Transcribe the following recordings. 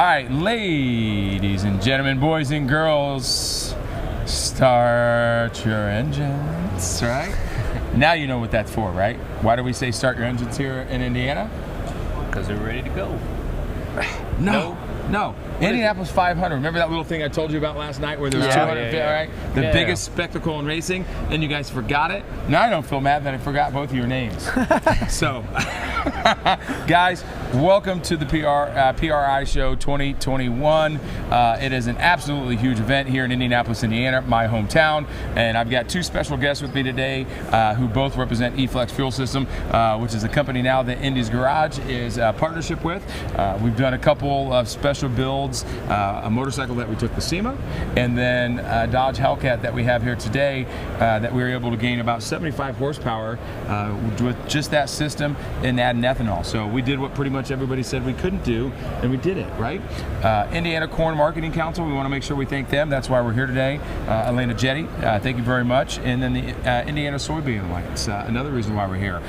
All right, ladies and gentlemen, boys and girls, start your engines, right? Now you know what that's for, right? Why do we say start your engines here in Indiana? Because they're ready to go. No. Indianapolis 500. Remember that little thing I told you about last night where there was 200, right? The biggest spectacle in racing, and you guys forgot it? Now I don't feel mad that I forgot both of your names. So, guys, welcome to the PRI Show 2021. It is an absolutely huge event here in Indianapolis, Indiana, my hometown, and I've got two special guests with me today who both represent eFlexFuel System, which is a company now that Indy's Garage is a partnership with. We've done a couple of special builds, a motorcycle that we took to SEMA, and then a Dodge Hellcat that we have here today that we were able to gain about 75 horsepower with just that system and add an ethanol. So we did what pretty much everybody said we couldn't do, and we did it, right? Indiana Corn Marketing Council, we want to make sure we thank them. That's why we're here today. Elena Jetty, thank you very much. And then the Indiana Soybean Alliance, another reason why we're here.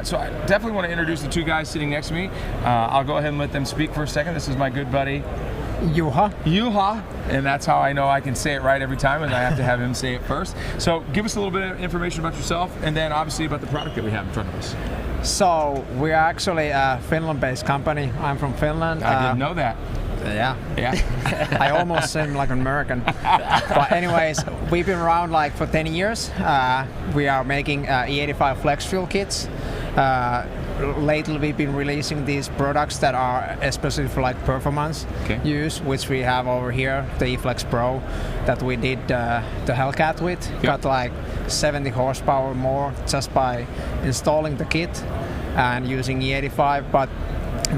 So I definitely want to introduce the two guys sitting next to me. I'll go ahead and let them speak for a second. This is my good buddy, Juha, and that's how I know I can say it right every time, and I have to have him say it first. So give us a little bit of information about yourself, and then obviously about the product that we have in front of us. So we're actually a Finland-based company. I'm from Finland. I didn't know that. Yeah. I almost seem like an American. But anyways, we've been around like for 10 years. We are making E85 flex fuel kits. Lately we've been releasing these products that are especially for like performance use, which we have over here, the eFlexPro that we did the Hellcat with. Got like 70 horsepower more just by installing the kit and using E85, but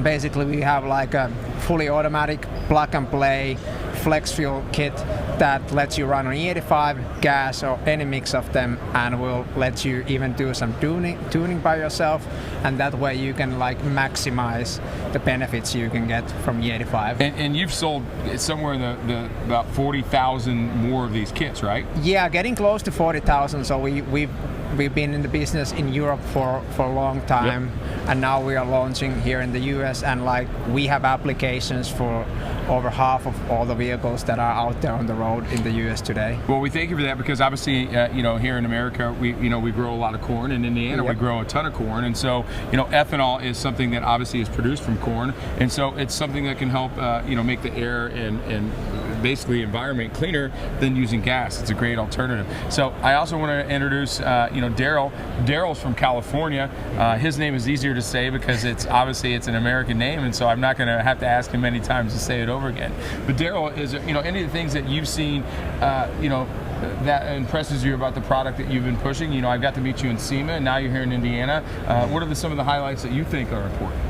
basically we have like a fully automatic plug and play flex fuel kit that lets you run on E85, gas, or any mix of them, and will let you even do some tuning by yourself, and that way you can like maximize the benefits you can get from E85. And you've sold somewhere in the about 40,000 more of these kits, right? Yeah, getting close to 40,000. So we've been in the business in Europe for a long time, and now we are launching here in the US, and like we have applications for over half of all the vehicles that are out there on the road in the US today. Well, we thank you for that, because obviously here in America we grow a lot of corn. In Indiana we grow a ton of corn, and so ethanol is something that obviously is produced from corn, and so it's something that can help make the air and basically environment cleaner than using gas. It's a great alternative. So I also want to introduce Daryll. Daryl's from California. His name is easier to say because it's an American name, and so I'm not going to have to ask him many times to say it over again. But Daryll is any of the things that you've seen that impresses you about the product that you've been pushing. I got to meet you in SEMA, and now you're here in Indiana. What are some of the highlights that you think are important?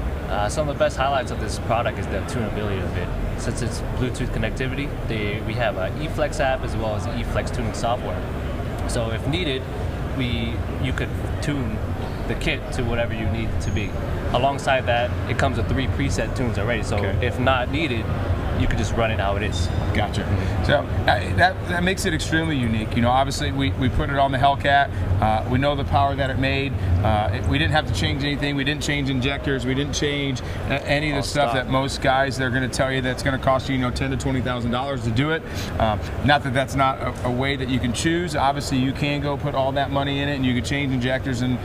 Some of the best highlights of this product is the tunability of it. Since it's Bluetooth connectivity, we have an eFlex app as well as eFlex tuning software. So if needed, you could tune the kit to whatever you need it to be. Alongside that, it comes with 3 preset tunes already. So if not needed, you could just run it how it is. Gotcha. So that makes it extremely unique. Obviously we put it on the Hellcat. We know the power that it made. We didn't have to change anything. We didn't change injectors. We didn't change any of the stuff that most guys, they're going to tell you that's going to cost you $10,000 to $20,000 to do it. Not that that's not a way that you can choose. Obviously you can go put all that money in it, and you can change injectors and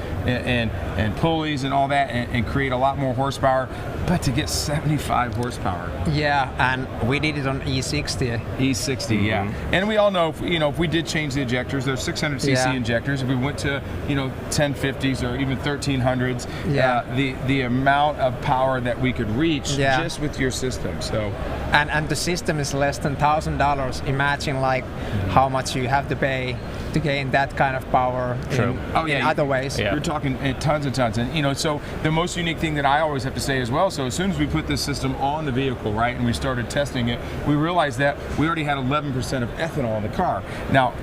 pulleys and all that, and create a lot more horsepower. But to get 75 horsepower. Yeah, and we did it on E60. E60, yeah. And we all know, if we did change the injectors, there's 600cc injectors. If we went to, 1050s or even 1300s, the amount of power that we could reach just with your system. So. And the system is less than $1,000. Imagine like how much you have to pay to gain that kind of power in other ways. Yeah. You're talking tons and tons. And so the most unique thing that I always have to say as well, so as soon as we put this system on the vehicle, right, and we started testing it, we realized that we already had 11% of ethanol in the car. Now,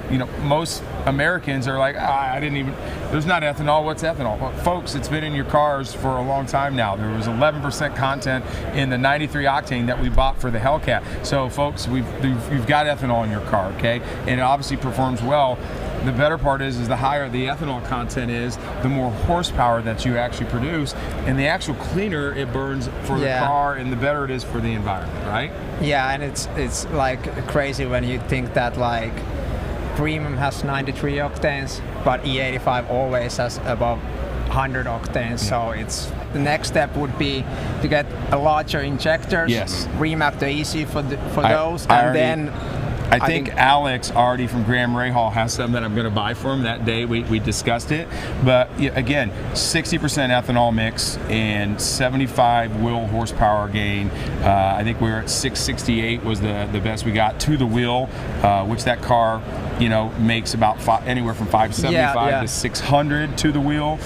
most Americans are like, there's not ethanol, what's ethanol? Well, folks, it's been in your cars for a long time now. There was 11% content in the 93 octane that we bought for the Hellcat. So folks, you've got ethanol in your car, okay? And it obviously performs well. the better part is the higher the ethanol content is, the more horsepower that you actually produce, and the actual cleaner it burns for the car, and the better it is for the environment, right? Yeah, and it's like crazy when you think that like premium has 93 octanes, but E85 always has above 100 octanes. So it's the next step would be to get a larger injectors, remap the ECU for those, and then I think Alex already from Graham Rahal has some that I'm going to buy for him. That day we discussed it. But again, 60% ethanol mix and 75 wheel horsepower gain. I think we were at 668 was the best we got to the wheel, which that car, you know, makes about anywhere from 575 to 600 to the wheel.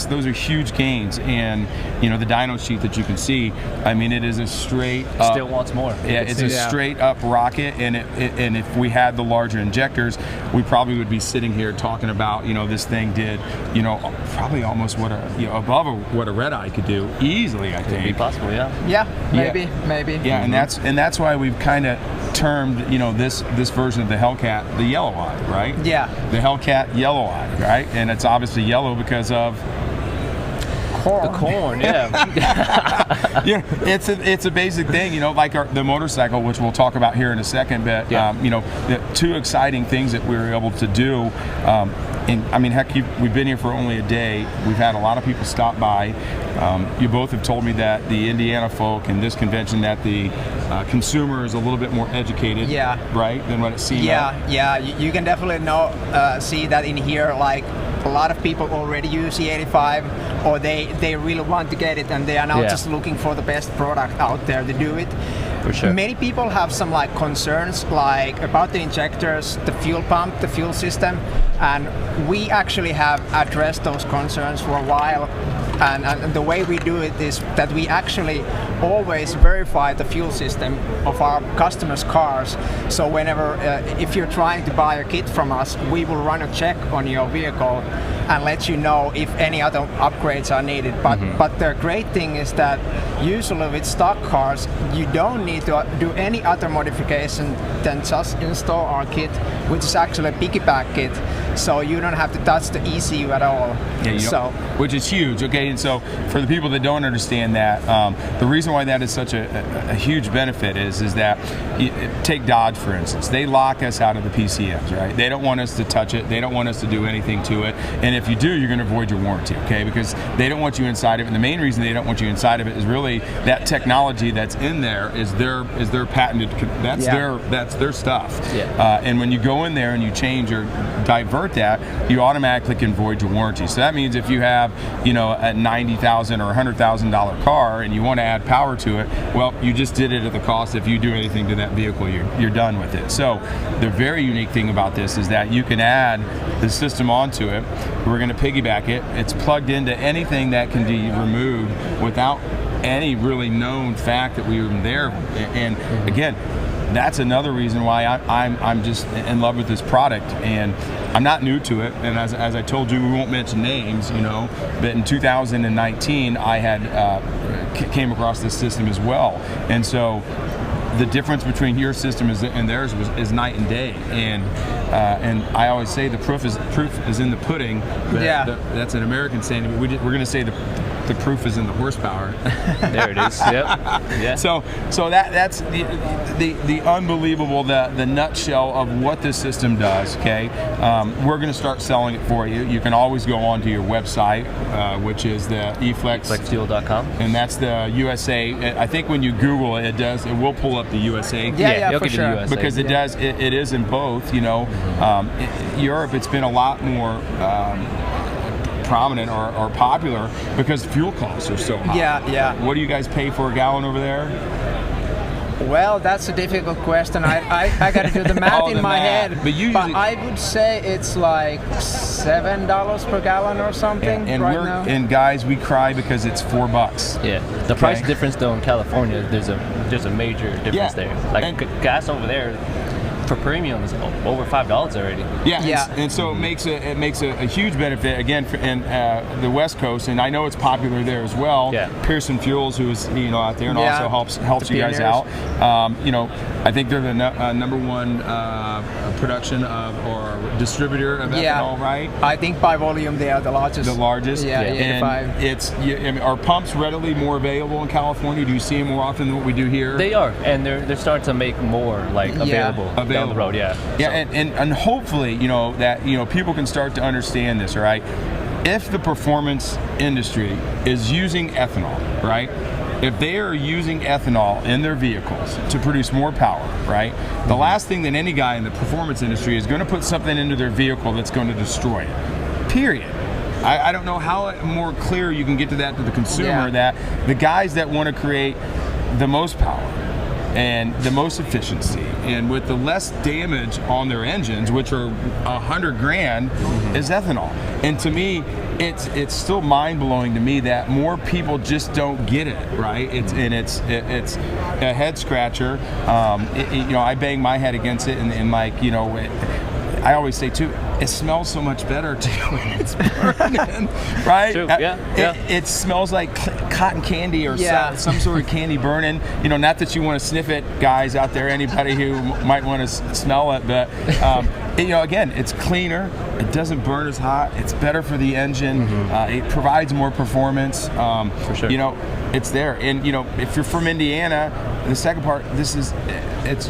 Those are huge gains, and you know the dyno sheet that you can see. I mean, it is a straight up, still wants more. Yeah, it's a straight up rocket, and if we had the larger injectors, we probably would be sitting here talking about, you know, this thing did, you know, probably almost what above what a red eye could do easily. I think could be possible. Maybe. Yeah, and that's why we've kind of termed, you know, this version of the Hellcat the yellow eye, right? Yeah. The Hellcat yellow eye, right? And it's obviously yellow because of corn. The corn, yeah. Yeah, it's a basic thing, you know, like the motorcycle, which we'll talk about here in a second. But you know, the two exciting things that we were able to do. And I mean, heck, we've been here for only a day. We've had a lot of people stop by. You both have told me that the Indiana folk and this convention, that the consumer is a little bit more educated, right, than what it seems. Yeah. You can definitely see that in here. Like a lot of people already use E85, or they really want to get it, and they are now just looking for the best product out there to do it. For sure. Many people have some like concerns like about the injectors, the fuel pump, the fuel system, and we actually have addressed those concerns for a while. And the way we do it is that we actually always verify the fuel system of our customers' cars. So whenever, if you're trying to buy a kit from us, we will run a check on your vehicle and let you know if any other upgrades are needed. But the great thing is that usually with stock cars, you don't need to do any other modification than just install our kit, which is actually a piggyback kit. So you don't have to touch the ECU at all. Yeah, which is huge. Okay, and so for the people that don't understand that, the reason why that is such a huge benefit is that, take Dodge for instance. They lock us out of the PCMs, right? They don't want us to touch it. They don't want us to do anything to it. And if you do, you're going to void your warranty, okay? Because they don't want you inside of it. And the main reason they don't want you inside of it is really that technology that's in there is their patented. That's their stuff. Yeah. And when you go in there and you change or divert that, you automatically can void your warranty. So that means if you have, you know, a $90,000 or $100,000 car and you want to add power to it, well, you just did it at the cost. If you do anything to that vehicle, you're done with it. So the very unique thing about this is that you can add the system onto it. We're going to piggyback it. It's plugged into anything that can be removed without any really known fact that we were there. And again, that's another reason why I'm just in love with this product, and I'm not new to it. And as I told you, we won't mention names, you know, but in 2019 I had came across this system as well, and so the difference between your system and theirs is night and day. And I always say the proof is in the pudding. That's an American saying. We're going to say the proof is in the horsepower. There it is. Yep. Yeah. So that's the unbelievable, the nutshell of what this system does. Okay, we're going to start selling it for you. You can always go onto your website, which is the eFlexFuel.com, and that's the USA. I think when you Google it, it will pull up the USA. Yeah, for sure. USA. Because it does. It is in both. You know, Europe, it's been a lot more prominent or popular because fuel costs are so high. Yeah. What do you guys pay for a gallon over there? Well, that's a difficult question. I got to do the math in my head. But I would say it's like $7 per gallon or something now. And guys, we cry because it's $4. Yeah. The price difference though in California, there's a major difference there. Like gas over there for premium is over $5 already. And so it makes a huge benefit again in the West Coast, and I know it's popular there as well. Pearson Fuels, who is out there and also helps you guys out. I think they're the number one production of or distributor of ethanol, right? I think by volume they are the largest. The largest. Yeah, and 85. are pumps readily more available in California? Do you see them more often than what we do here? They are, and they're starting to make more available down the road. Yeah. Yeah, and hopefully that people can start to understand this. All right, if the performance industry is using ethanol, right? If they are using ethanol in their vehicles to produce more power, right? The last thing that any guy in the performance industry is going to put something into their vehicle that's going to destroy it. Period. I don't know how more clear you can get to that to the consumer, that the guys that want to create the most power and the most efficiency and with the less damage on their engines, which are $100,000, is ethanol. And to me, it's still mind-blowing to me that more people just don't get it, right? It's a head scratcher. I bang my head against it, and like I always say too, it smells so much better too when it's burning, right? True. It smells like cotton candy or some sort of candy burning. Not that you want to sniff it, guys out there. Anybody who might want to smell it, but again, it's cleaner. It doesn't burn as hot. It's better for the engine. It provides more performance. For sure. It's there. And if you're from Indiana, the second part,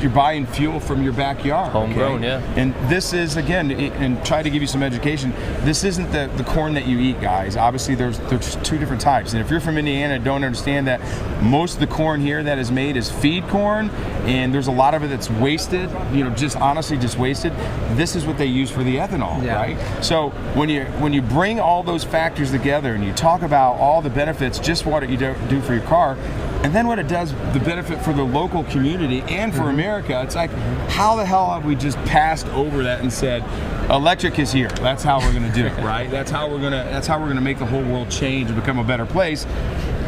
you're buying fuel from your backyard. Homegrown, yeah. And this is, again, and try to give you some education, this isn't the corn that you eat, guys. Obviously, there's two different types. And if you're from Indiana, don't understand that most of the corn here that is made is feed corn, and there's a lot of it that's wasted, just honestly just wasted. This is what they use for the ethanol, right? So when you bring all those factors together and you talk about all the benefits, just what you do for your car, and then what it does, the benefit for the local community and for America, it's like, how the hell have we just passed over that and said, electric is here. That's how we're going to do it, right? That's how we're going to make the whole world change and become a better place,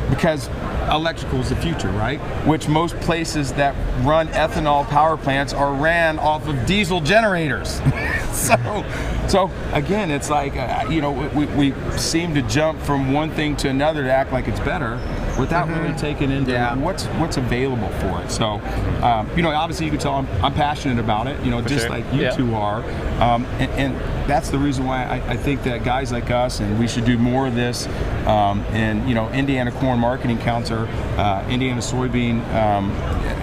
because electrical is the future, right? Which most places that run ethanol power plants are ran off of diesel generators. So again, it's like we seem to jump from one thing to another to act like it's better, without really taking into what's available for it. So, obviously you can tell I'm passionate about it, just like you two are. And that's the reason why I think that guys like us, and we should do more of this. And Indiana Corn Marketing Council, Indiana Soybean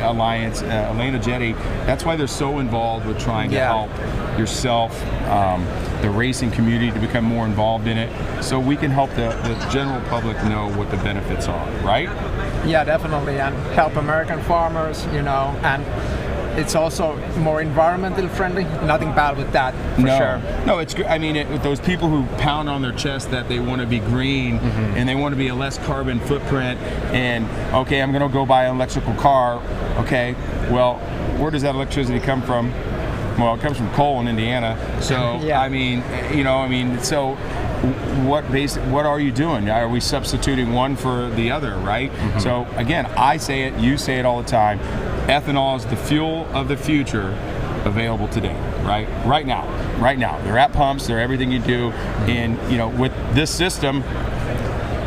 Alliance, Elena Jetty, that's why they're so involved with trying to help yourself, the racing community, to become more involved in it, so we can help the general public know what the benefits are, right? Yeah, definitely, and help American farmers, and it's also more environmentally friendly. Nothing bad with that, for sure. No, it's good. I mean, with those people who pound on their chest that they want to be green and they want to be a less carbon footprint, and okay, I'm going to go buy an electrical car. Okay, well, where does that electricity come from? Well, it comes from coal in Indiana. So so what are you doing? Are we substituting one for the other, right? So again, I say it, you say it all the time. Ethanol is the fuel of the future, available today, right? Right now. They're at pumps, they're everything you do, and with this system,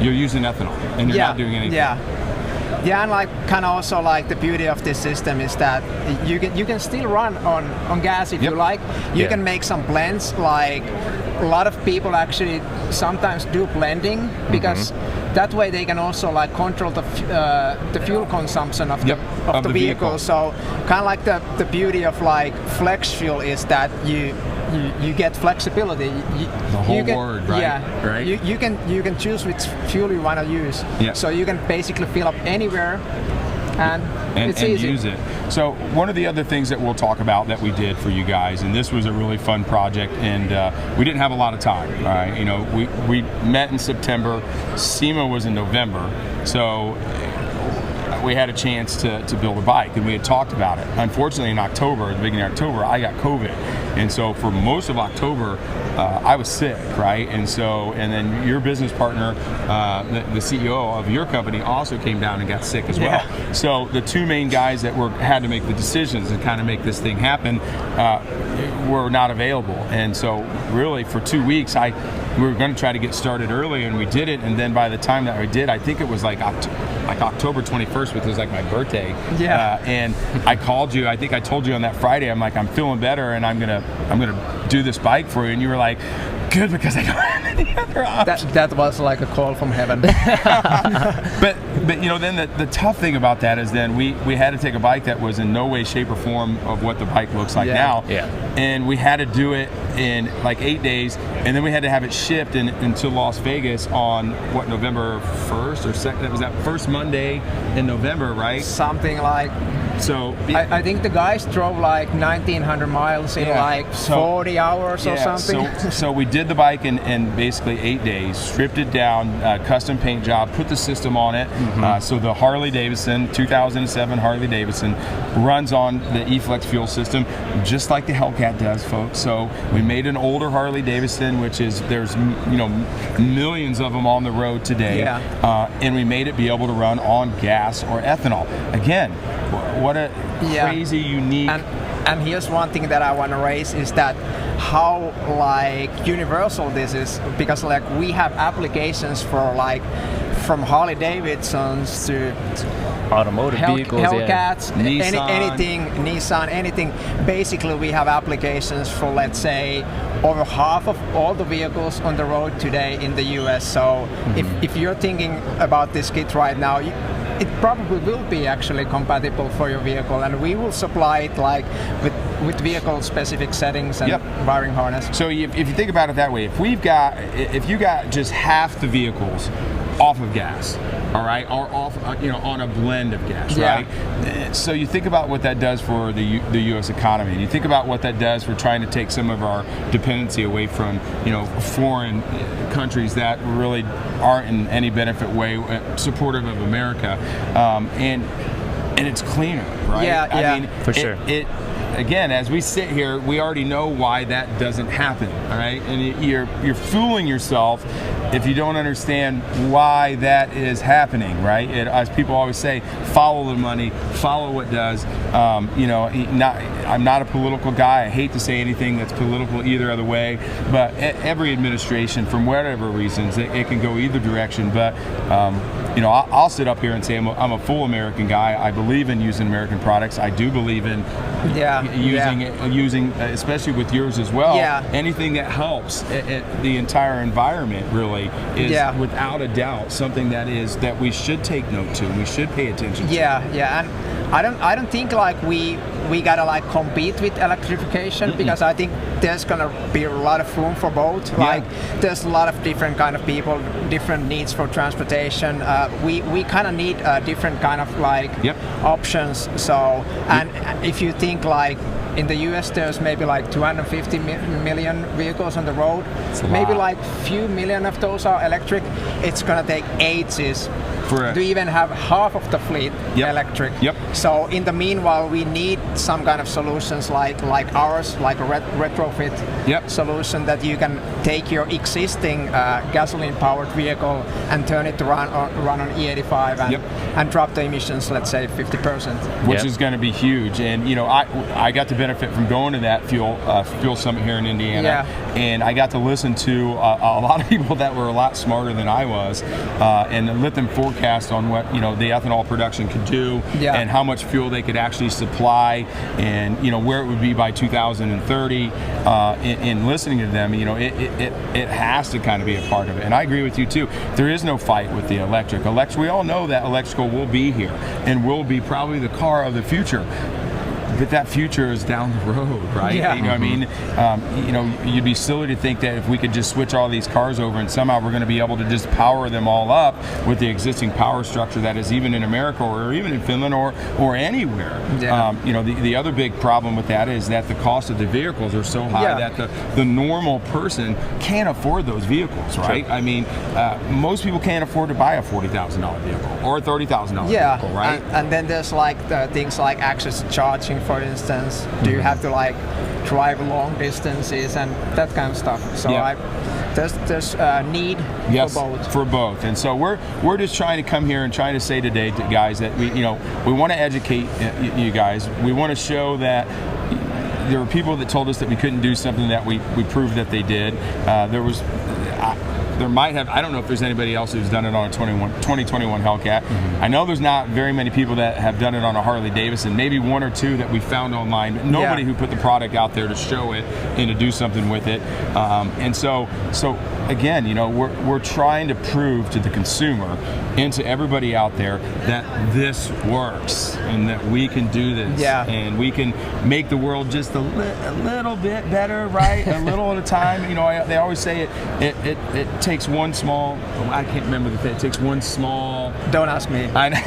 you're using ethanol and you're not doing anything. Yeah, and kind of also the beauty of this system is that you can still run on gas if you like. You can make some blends. Like a lot of people actually sometimes do blending, because that way they can also control the fuel consumption of the vehicle. So kind of like the beauty of flex fuel is that you get flexibility. The whole word, right? Yeah, right. You can choose which fuel you want to use. Yeah. So you can basically fill up anywhere, and it's easy. Use it. So one of the other things that we'll talk about that we did for you guys, and this was a really fun project, and we didn't have a lot of time. All right, we met in September. SEMA was in November, so we had a chance to build a bike, and we had talked about it. Unfortunately, in October, at the beginning of October, I got COVID, and so for most of October, I was sick, right? And then your business partner, the CEO of your company, also came down and got sick as well. Yeah. So the two main guys that had to make the decisions and kind of make this thing happen were not available, and so really for 2 weeks, we were going to try to get started early, and we did it. And then by the time that we did, I think it was like October 21st 1st, which was like my birthday. Yeah. And I called you. I think I told you on that Friday. I'm like, I'm feeling better, and I'm gonna do this bike for you. And you were like, good, because I don't have any other options. That was like a call from heaven. but then the tough thing about that is then we had to take a bike that was in no way, shape, or form of what the bike looks like now. Yeah. And we had to do it in like 8 days, and then we had to have it shipped into Las Vegas on what, November 1st or 2nd? It was that first Monday in November, right? Something like. So I think the guys drove like 1,900 miles in like 40 hours or something. So we did the bike in basically 8 days, stripped it down, custom paint job, put the system on it. So the Harley Davidson, 2007 Harley Davidson, runs on the eFlexFuel system, just like the Hellcat does, folks. So we made an older Harley Davidson, which is, there's millions of them on the road today, and we made it be able to run on gas or ethanol. Again, what a crazy, unique. And here's one thing that I want to raise is that how like universal this is, because like we have applications for like from Harley Davidsons to automotive vehicles, Hellcats, Nissan. anything. Basically, we have applications for, let's say, over half of all the vehicles on the road today in the US. So if you're thinking about this kit right now, it probably will be actually compatible for your vehicle, and we will supply it like with vehicle specific settings and wiring harness. So if you think about it that way, if you got just half the vehicles off of gas, all right, or off, on a blend of gas, right? So you think about what that does for the U.S. economy, and you think about what that does for trying to take some of our dependency away from, foreign countries that really aren't in any benefit way supportive of America, and it's cleaner, right? I mean, for sure. Again, as we sit here, we already know why that doesn't happen, all right? And you're fooling yourself if you don't understand why that is happening, right? As people always say, follow the money, follow what does. I'm not a political guy. I hate to say anything that's political either other way, but every administration, from whatever reasons, it can go either direction. But I'll sit up here and say I'm a full American guy. I believe in using American products. I do believe in using, especially with yours as well, anything that helps the entire environment really is without a doubt something that we should take note to and we should pay attention to. And I don't think like we gotta like compete with electrification, because I think there's gonna be a lot of room for both. Like there's a lot of different kind of people, different needs for transportation. We kind of need different kind of like options. So and if you think like in the US there's maybe like 250 million vehicles on the road, maybe like few million of those are electric. It's gonna take ages to even have half of the fleet electric. So in the meanwhile, we need some kind of solutions like ours, like a retrofit solution that you can take your existing gasoline-powered vehicle and turn it to run on E85 and drop the emissions, let's say 50%. Which is going to be huge. And I got to benefit from going to that fuel summit here in Indiana, and I got to listen to a lot of people that were a lot smarter than I was, and let them forecast on what the ethanol production could do, and how much fuel they could actually supply, and where it would be by 2030. In listening to them, it has to kind of be a part of it. And I agree with you too. There is no fight with the electric. We all know that electrical will be here and will be probably the car of the future. But that future is down the road, right? You'd be silly to think that if we could just switch all these cars over and somehow we're going to be able to just power them all up with the existing power structure that is even in America or even in Finland or anywhere. The other big problem with that is that the cost of the vehicles are so high that the normal person can't afford those vehicles, right? I mean, most people can't afford to buy a $40,000 vehicle or a $30,000 vehicle, right? And then there's like things like access charging, for instance. Do you have to like drive long distances and that kind of stuff? So there's a need for both. And so we're just trying to come here and trying to say today to guys that we want to educate you guys. We want to show that there were people that told us that we couldn't do something that we proved that they did. there might have. I don't know if there's anybody else who's done it on a 2021 Hellcat. I know there's not very many people that have done it on a Harley Davidson. Maybe one or two that we found online, but nobody who put the product out there to show it and to do something with it. And so again, you know, we're trying to prove to the consumer and to everybody out there that this works and that we can do this and we can make the world just a little bit better, right? A little at a time. You know, they always say it takes one small. I can't remember the thing. It takes one small. Don't ask me. I know.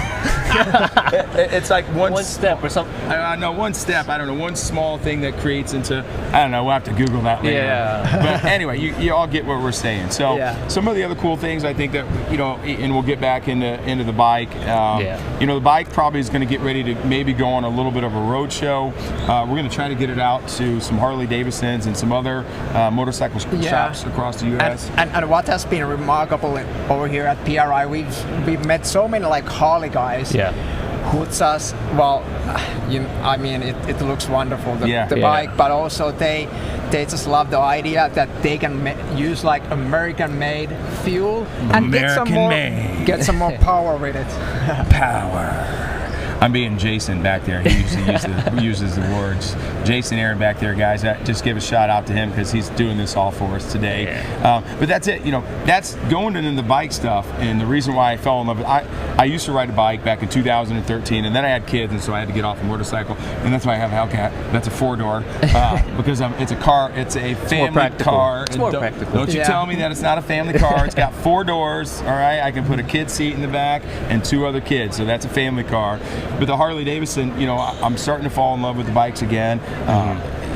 It's like one step or something. I know, one step. I don't know, one small thing that creates into. I don't know. We'll have to Google that later. Yeah. But anyway, you all get what we're saying. So some of the other cool things I think that, you know, and we'll get back into the bike. You know, the bike probably is going to get ready to maybe go on a little bit of a road show. We're going to try to get it out to some Harley Davidsons and some other motorcycle shops across the U.S. And what has been remarkable over here at PRI, we've met so many like Harley guys. Who just, well, you know, I mean, it looks wonderful, the bike, but also they just love the idea that they can use like American-made fuel and get some more power with it. Power. I'm being Jason back there. He usually uses the words. Jason Aaron back there, guys. Just give a shout out to him because he's doing this all for us today. But that's it. You know, that's going into the bike stuff. And the reason why I fell in love with I used to ride a bike back in 2013, and then I had kids, and so I had to get off a motorcycle. And that's why I have a Hellcat. That's a 4-door because it's a car. It's a family car. It's more practical. Don't you tell me that it's not a family car. It's got 4 doors. All right, I can put a kid seat in the back and 2 other kids. So that's a family car. But the Harley Davidson, you know, I'm starting to fall in love with the bikes again.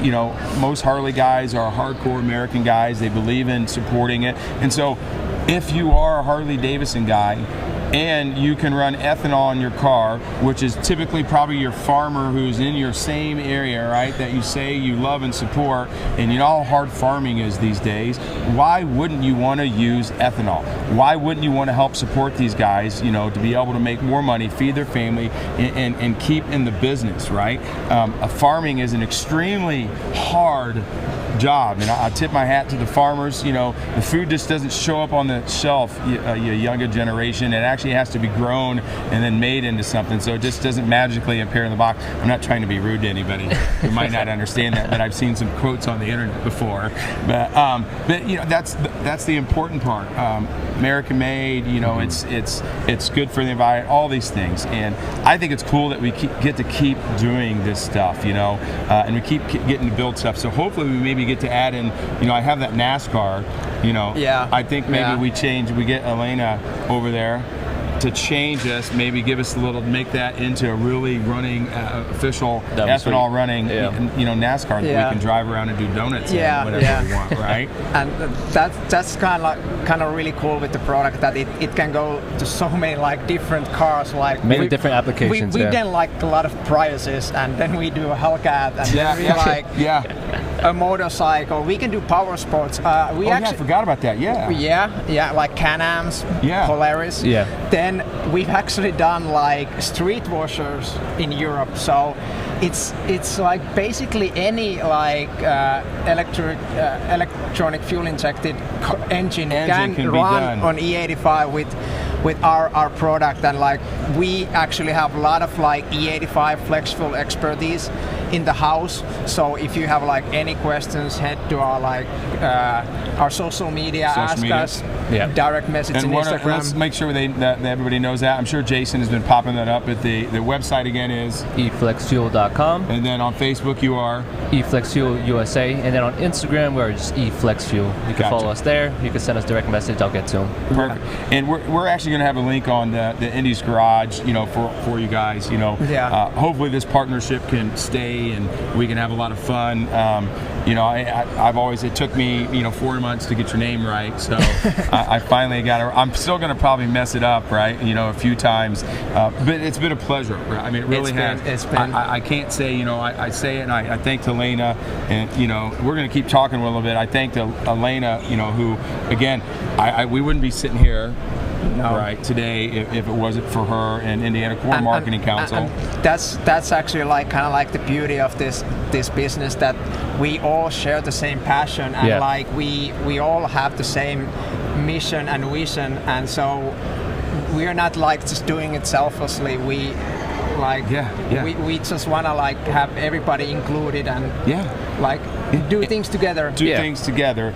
You know, most Harley guys are hardcore American guys. They believe in supporting it. And so if you are a Harley Davidson guy and you can run ethanol in your car, which is typically probably your farmer who's in your same area, right, that you say you love and support, and you know how hard farming is these days, why wouldn't you want to use ethanol? Why wouldn't you want to help support these guys, you know, to be able to make more money, feed their family, and keep in the business, right? Farming is an extremely hard job, and I tip my hat to the farmers. You know, the food just doesn't show up on the shelf, your younger generation. It actually has to be grown and then made into something, so it just doesn't magically appear in the box. I'm not trying to be rude to anybody who might not understand that, but I've seen some quotes on the internet before. But you know, that's the important part. American made, you know, it's good for the environment, all these things, and I think it's cool that we get to keep doing this stuff, you know, and we keep getting to build stuff. So hopefully we maybe get to add in, you know, I have that NASCAR, you know, I think maybe we get Elena over there to change us, maybe give us a little, make that into a really running official ethanol running, you know, NASCAR that we can drive around and do donuts and whatever we want, right? And that's kind of really cool with the product, that it can go to so many like different cars, like many different applications. We then like a lot of Priuses, and then we do a Hellcat, and then we like a motorcycle. We can do power sports. I forgot about that. Like Can-Ams, Polaris. Then we've actually done like street washers in Europe. So it's like basically any like electronic fuel injected engine can run on E85 with our product. And like we actually have a lot of like E85 FlexFuel expertise in the house. So if you have like any questions, head to our like our social media, ask us, direct message and Instagram. Let's make sure that everybody knows that. I'm sure Jason has been popping that up. But the website again is eFlexFuel.com. And then on Facebook you are eFlexFuel USA. And then on Instagram we're just eFlexFuel. You can follow us there. You can send us direct message. I'll get to them. Perfect. And we're actually going to have a link on the Indy's garage, you know, for you guys. You know, hopefully this partnership can stay and we can have a lot of fun. You know, it took me, you know, 4 months to get your name right, so I finally got it. I'm still going to probably mess it up, right, you know, a few times, but it's been a pleasure. I mean, it really has. It's been. I can't say, you know, I say it, and I thank Elena, and, you know, we're going to keep talking a little bit. I thank Elena, you know, who, again, we wouldn't be sitting here right today if it wasn't for her and Indiana Corn Marketing Council. And that's actually like kind of like the beauty of this business, that we all share the same passion, and like we all have the same mission and vision, and so we are not like just doing it selflessly. We like we just want to like have everybody included and like do things together. Do things together.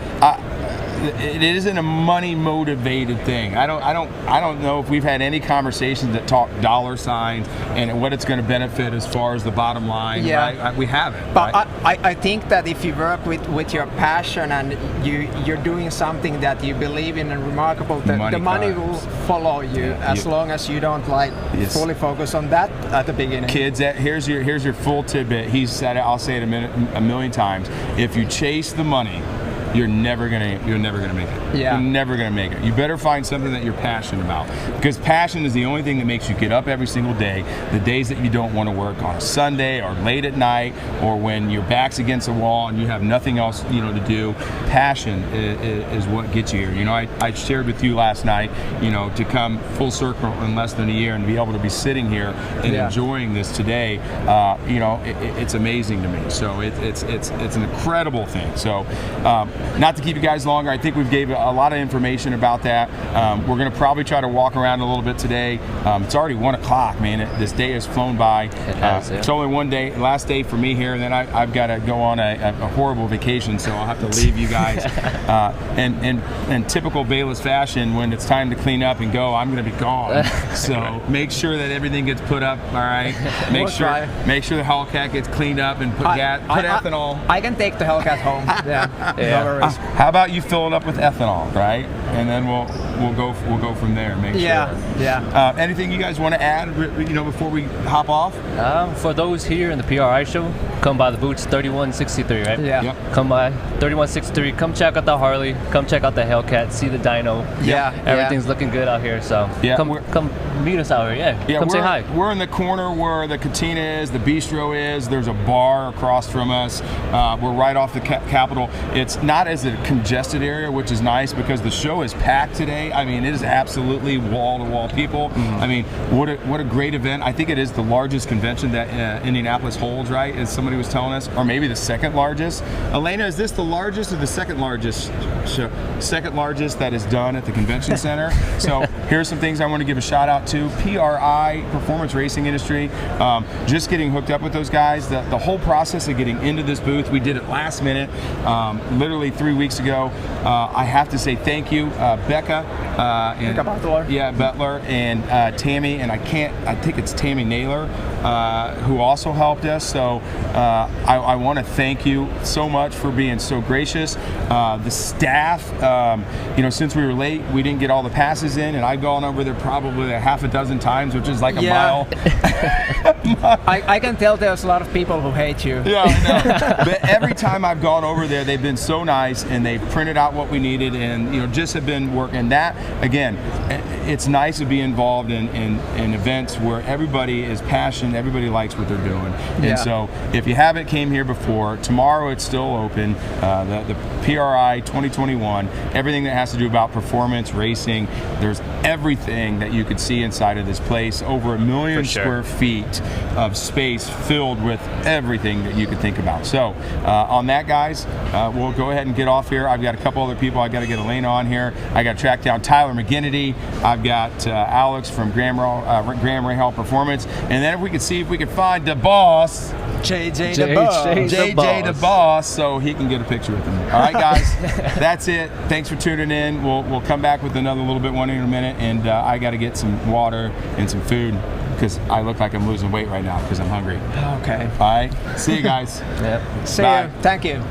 It isn't a money motivated thing. I don't know if we've had any conversations that talk dollar signs and what it's going to benefit as far as the bottom line. Right? We haven't. But right? I think that if you work with your passion and you're doing something that you believe in and remarkable, the money will follow you as long as you don't like fully focus on that at the beginning. Kids, here's your full tidbit. He said it. I'll say it a million times. If you chase the money, you're never gonna make it. You're never gonna make it. You better find something that you're passionate about, because passion is the only thing that makes you get up every single day. The days that you don't want to work on a Sunday or late at night, or when your back's against the wall and you have nothing else to do. Passion is what gets you here. I shared with you last night, to come full circle in less than a year and be able to be sitting here and enjoying this today. It's amazing to me. So it's an incredible thing. So. Not to keep you guys longer, I think we've gave a lot of information about that. We're going to probably try to walk around a little bit today. It's already 1 o'clock, man. This day has flown by. It's only one day, last day for me here, and then I've got to go on a horrible vacation, so I'll have to leave you guys. In typical Bayless fashion, when it's time to clean up and go, I'm going to be gone. So make sure that everything gets put up, all right? Make sure the Hellcat gets cleaned up and put ethanol. I can take the Hellcat home. How about you fill it up with ethanol, right? And then we'll go from there. Make sure. Anything you guys want to add, before we hop off? For those here in the PRI show, come by the booths 3163, right? Yeah. Yep. Come by 3163. Come check out the Harley. Come check out the Hellcat. See the dyno. Everything's looking good out here. So come meet us out here. Come say hi. We're in the corner where the cantina is, the bistro is. There's a bar across from us. We're right off the Capitol. It's not as a congested area, which is nice because the show is packed today. I mean, it is absolutely wall-to-wall people. I mean, what a great event. I think it is the largest convention that Indianapolis holds, right? As somebody was telling us, or maybe the second largest. Elena, is this the largest or the second largest show? Second largest that is done at the convention center. So here's some things I want to give a shout out to. PRI, Performance Racing Industry. Just getting hooked up with those guys. The whole process of getting into this booth, we did it last minute. Literally 3 weeks ago. I have to say thank you, Becca Butler. Butler, and Tammy, and I think it's Tammy Naylor, who also helped us. So I want to thank you so much for being so gracious. The staff, since we were late, we didn't get all the passes in, and I've gone over there probably a half a dozen times, which is like a mile. I can tell there's a lot of people who hate you. Yeah, I know. But every time I've gone over there, they've been so nice, and they've printed out what we needed, and just have been working. That again, it's nice to be involved in events where everybody is passionate, everybody likes what they're doing. And so if you haven't came here before, tomorrow it's still open. The PRI 2021, everything that has to do about performance racing, there's everything that you could see inside of this place. Over 1 million square feet of space filled with everything that you could think about. So on that, guys, we'll go ahead and get off here. I've got a couple other people. I got to get Elena on here. I got to track down Tyler McGinnity. I've got Alex from Graham Rahal Performance, and then if we could see if we could find the boss, JJ the boss, so he can get a picture with him. All right, guys, that's it. Thanks for tuning in. We'll come back with another little bit one in a minute, and I got to get some water and some food because I look like I'm losing weight right now because I'm hungry. Okay. All right. See you guys. See you. Thank you.